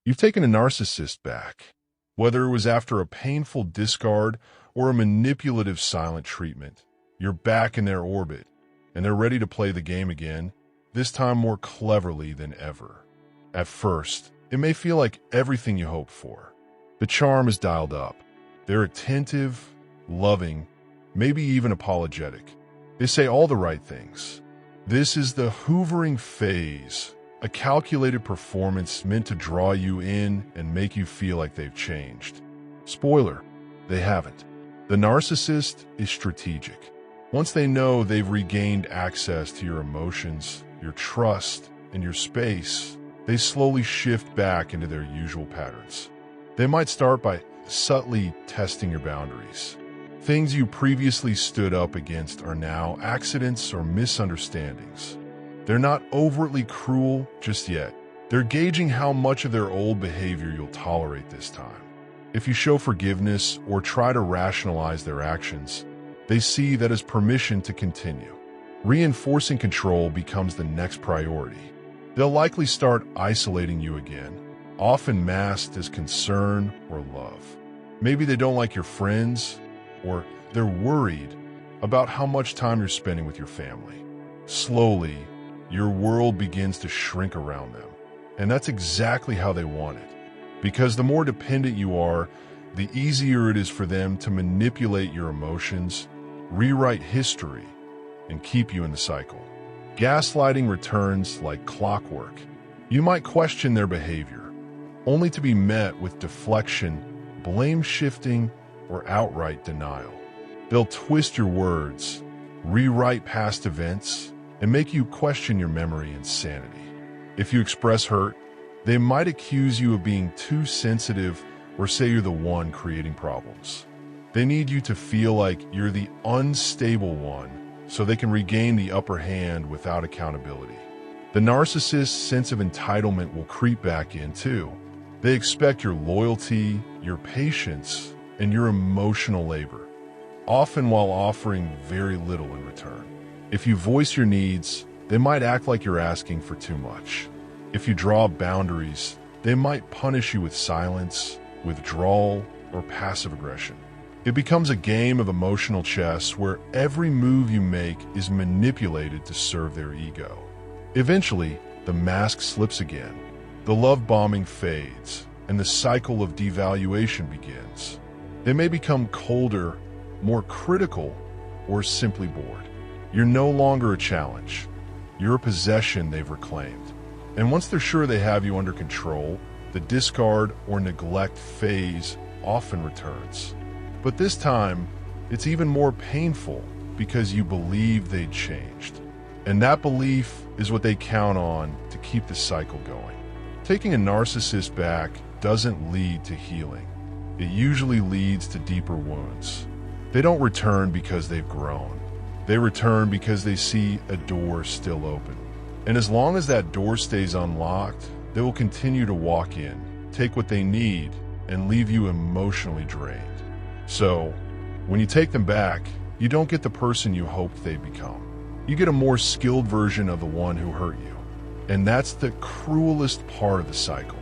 You've taken a narcissist back, whether it was after a painful discard or a manipulative silent treatment. You're back in their orbit, and they're ready to play the game again, this time more cleverly than ever. At first, it may feel like everything you hoped for. The charm is dialed up. They're attentive, loving, maybe even apologetic. They say all the right things. This is the hoovering phase, a calculated performance meant to draw you in and make you feel like they've changed. Spoiler, they haven't. The narcissist is strategic. Once they know they've regained access to your emotions, your trust, and your space, they slowly shift back into their usual patterns. They might start by subtly testing your boundaries. Things you previously stood up against are now accidents or misunderstandings. They're not overtly cruel just yet. They're gauging how much of their old behavior you'll tolerate this time. If you show forgiveness or try to rationalize their actions, they see that as permission to continue. Reinforcing control becomes the next priority. They'll likely start isolating you again, often masked as concern or love. Maybe they don't like your friends, or they're worried about how much time you're spending with your family. Slowly, your world begins to shrink around them. And that's exactly how they want it. Because the more dependent you are, the easier it is for them to manipulate your emotions, rewrite history, and keep you in the cycle. Gaslighting returns like clockwork. You might question their behavior, only to be met with deflection, blame shifting, or outright denial. They'll twist your words, rewrite past events, and make you question your memory and sanity. If you express hurt, they might accuse you of being too sensitive or say you're the one creating problems. They need you to feel like you're the unstable one so they can regain the upper hand without accountability. The narcissist's sense of entitlement will creep back in too. They expect your loyalty, your patience, and your emotional labor, often while offering very little in return. If you voice your needs, they might act like you're asking for too much. If you draw boundaries, they might punish you with silence, withdrawal, or passive aggression. It becomes a game of emotional chess where every move you make is manipulated to serve their ego. Eventually, the mask slips again, the love bombing fades, and the cycle of devaluation begins. They may become colder, more critical, or simply bored. You're no longer a challenge. You're a possession they've reclaimed. And once they're sure they have you under control, the discard or neglect phase often returns. But this time, it's even more painful because you believe they'd changed. And that belief is what they count on to keep the cycle going. Taking a narcissist back doesn't lead to healing. It usually leads to deeper wounds. They don't return because they've grown. They return because they see a door still open. And as long as that door stays unlocked, they will continue to walk in, take what they need, and leave you emotionally drained. So, when you take them back, you don't get the person you hoped they'd become. You get a more skilled version of the one who hurt you. And that's the cruelest part of the cycle.